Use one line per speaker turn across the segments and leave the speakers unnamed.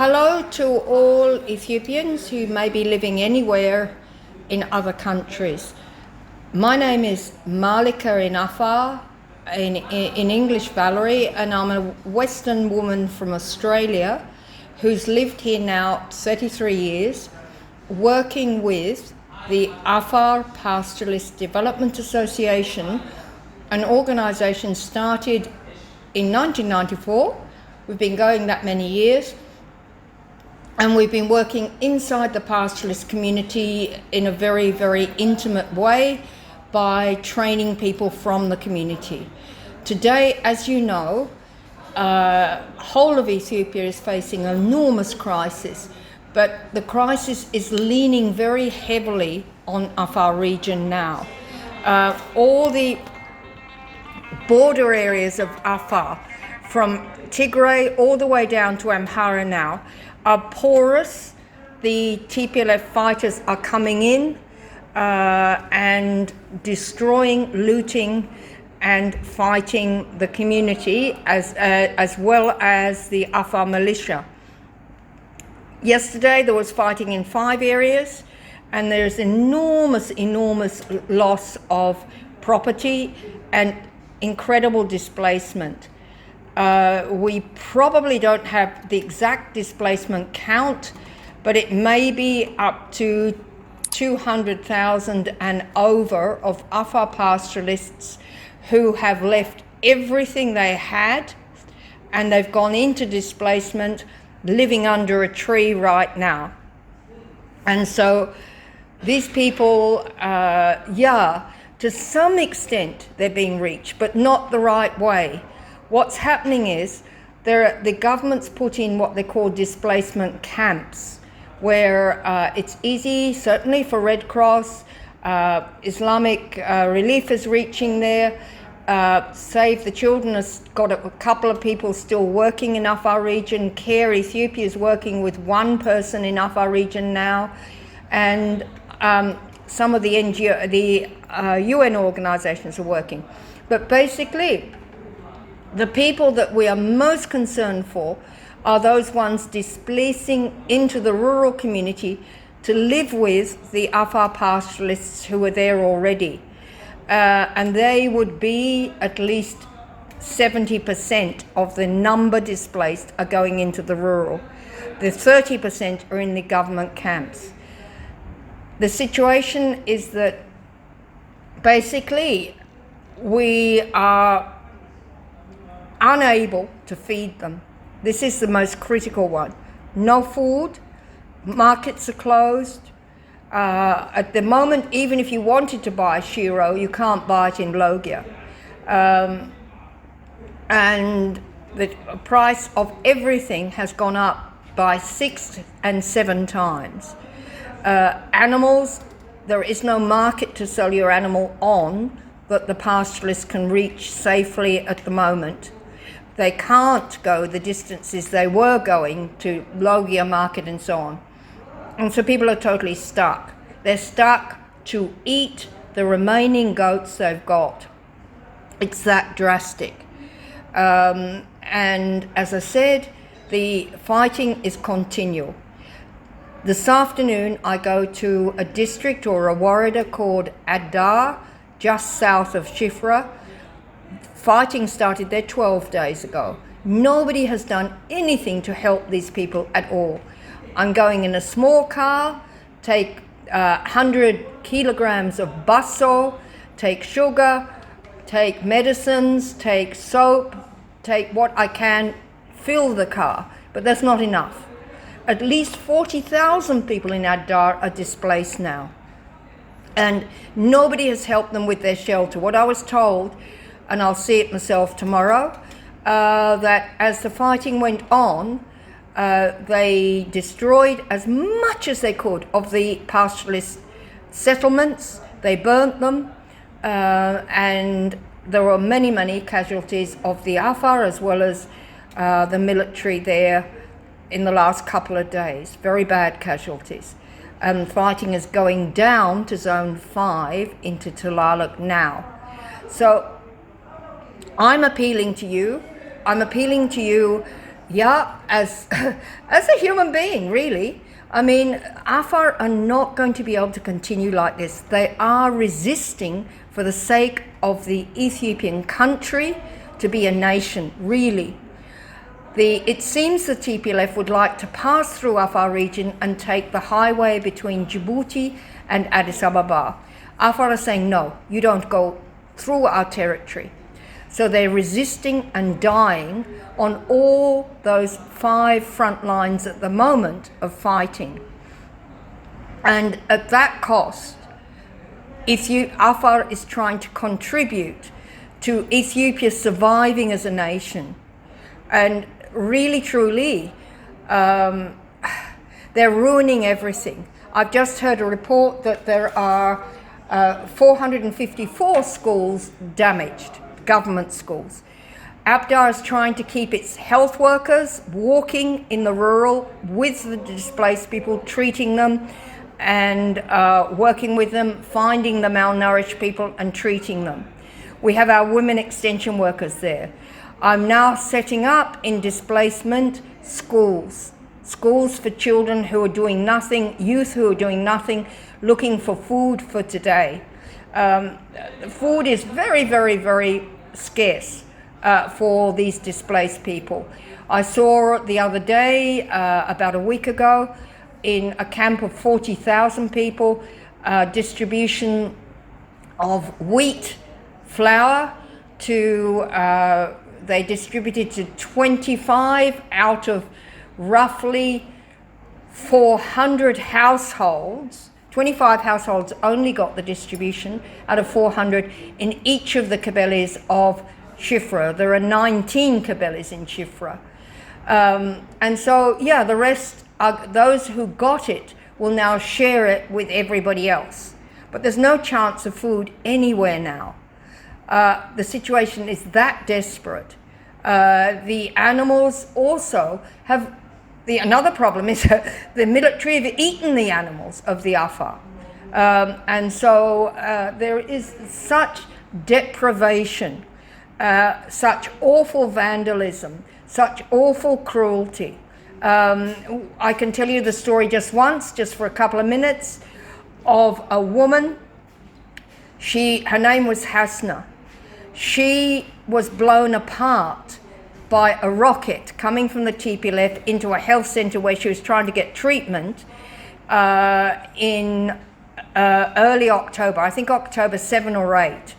Hello to all Ethiopians who may be living anywhere in other countries. My name is Malika in Afar, in English Valerie, and I'm a Western woman from Australia who's lived here now 33 years, working with the Afar Pastoralist Development Association, an organisation started in 1994. We've been going that many years. And we've been working inside the pastoralist community in a very, very intimate way by training people from the community. Today, as you know, whole of Ethiopia is facing an enormous crisis, but the crisis is leaning very heavily on Afar region now. All the border areas of Afar, from Tigray all the way down to Amhara now, are porous. The TPLF fighters are coming in and destroying, looting and fighting the community as well as the Afar militia. Yesterday there was fighting in 5 areas and there's enormous loss of property and incredible displacement. We probably don't have the exact displacement count, but it may be up to 200,000 and over of Afar pastoralists who have left everything they had and they've gone into displacement, living under a tree right now. And so these people, to some extent they're being reached, but not the right way. What's happening is the government's put in what they call displacement camps, where it's easy, certainly for Red Cross, Islamic Relief is reaching there, Save the Children has got a couple of people still working in Afar region, Care Ethiopia is working with one person in Afar region now, and some of the NGO, the UN organizations are working. But basically, the people that we are most concerned for are those ones displacing into the rural community to live with the Afar pastoralists who are there already. And they would be at least 70% of the number displaced are going into the rural. The 30% are in the government camps. The situation is that basically we are unable to feed them. This is the most critical one. No food, markets are closed. At the moment, even if you wanted to buy shiro, you can't buy it in Logia. And the price of everything has gone up by 6 and 7 times. Animals, there is no market to sell your animal on that the pastoralists can reach safely at the moment. They can't go the distances they were going to Logia market and so on. And so people are totally stuck. They're stuck to eat the remaining goats they've got. It's that drastic. And as I said, the fighting is continual. This afternoon I go to a district or a woreda called Adar, just south of Shifra. Fighting started there 12 days ago. Nobody has done anything to help these people at all. I'm going in a small car, take 100 kilograms of basso, take sugar, take medicines, take soap, take what I can, fill the car, but that's not enough. At least 40,000 people in Adar are displaced now. And nobody has helped them with their shelter. What I was told, and I'll see it myself tomorrow, that as the fighting went on, they destroyed as much as they could of the pastoralist settlements. They burnt them, and there were many casualties of the Afar as well as the military there in the last couple of days. Very bad casualties. And fighting is going down to Zone 5 into Talaluk now. So I'm appealing to you Yeah, as as a human being, really. I mean, Afar are not going to be able to continue like this. They are resisting for the sake of the Ethiopian country to be a nation, really. It seems the TPLF would like to pass through Afar region and take the highway between Djibouti and Addis Ababa. Afar are saying, no, you don't go through our territory. So they're resisting and dying on all those 5 front lines at the moment of fighting. And at that cost, Afar is trying to contribute to Ethiopia surviving as a nation. And really, truly, they're ruining everything. I've just heard a report that there are 454 schools damaged, government schools. Abdar is trying to keep its health workers walking in the rural with the displaced people, treating them and working with them, finding the malnourished people and treating them. We have our women extension workers there. I'm now setting up in displacement schools for children who are doing nothing, youth who are doing nothing, looking for food for today. Food is very, very, very scarce for these displaced people. I saw the other day, about a week ago, in a camp of 40,000 people, distribution of wheat, flour they distributed to 25 out of roughly 400 households. 25 households only got the distribution out of 400 in each of the Kabeles of Shifra. There are 19 Kabeles in Shifra. And so, yeah, the rest, those who got it will now share it with everybody else. But there's no chance of food anywhere now. The situation is that desperate. The animals also have, another problem is the military have eaten the animals of the Afar. And so there is such deprivation, such awful vandalism, such awful cruelty. I can tell you the story just for a couple of minutes, of a woman. Her name was Hasna. She was blown apart by a rocket coming from the TPLF into a health centre where she was trying to get treatment in early October, I think October 7 or 8.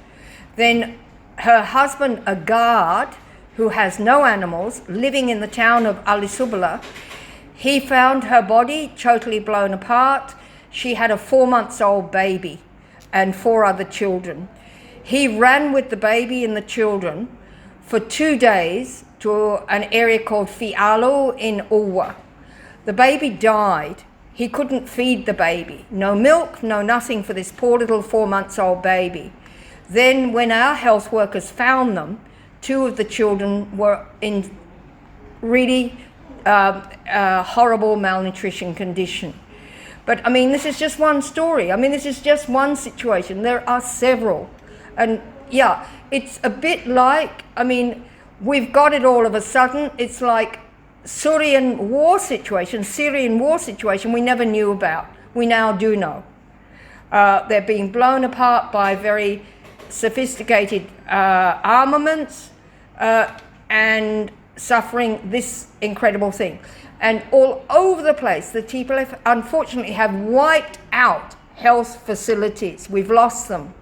Then her husband, a guard who has no animals, living in the town of Ali Subala, he found her body totally blown apart. She had a 4-month-old baby and 4 other children. He ran with the baby and the children for 2 days to an area called Fialo in Ulwa. The baby died. He couldn't feed the baby. No milk, no nothing for this poor little 4-month-old baby. Then when our health workers found them, 2 of the children were in really horrible malnutrition condition. But I mean, this is just one story. I mean, this is just one situation. There are several. And yeah, it's a bit like, I mean, we've got it all of a sudden. It's like Syrian war situation we never knew about. We now do know. They're being blown apart by very sophisticated armaments and suffering this incredible thing. And all over the place, the TPLF unfortunately have wiped out health facilities. We've lost them.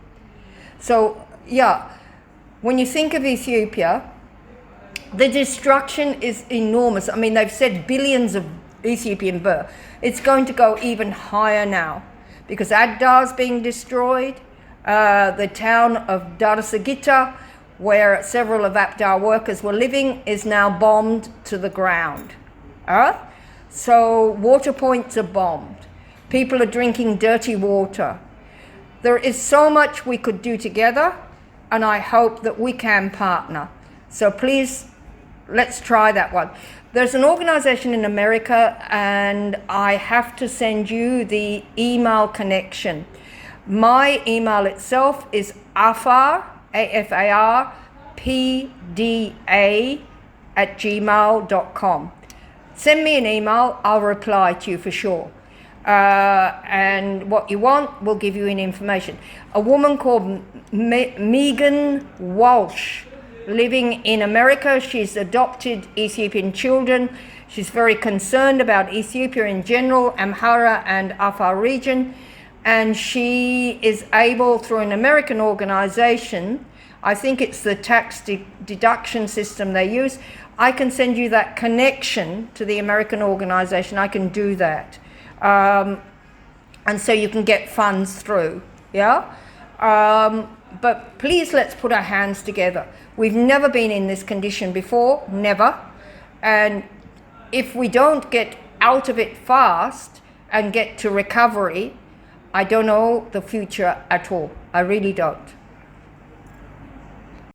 So, yeah, when you think of Ethiopia, the destruction is enormous. I mean, they've said billions of Ethiopian birr. It's going to go even higher now because Addar's being destroyed. The town of Darasagita, where several of Abdar workers were living, is now bombed to the ground. So water points are bombed. People are drinking dirty water. There is so much we could do together, and I hope that we can partner. So please, let's try that one. There's an organization in America, and I have to send you the email connection. My email itself is Afar, AFAR, PDA afar@gmail.com. Send me an email, I'll reply to you for sure. And what you want, we'll give you any information. A woman called Megan Walsh, living in America. She's adopted Ethiopian children. She's very concerned about Ethiopia in general, Amhara and Afar region. And she is able, through an American organization, I think it's the tax deduction system they use, I can send you that connection to the American organization. I can do that. And so you can get funds through, yeah? But please, let's put our hands together. We've never been in this condition before, never. And if we don't get out of it fast and get to recovery, I don't know the future at all. I really don't.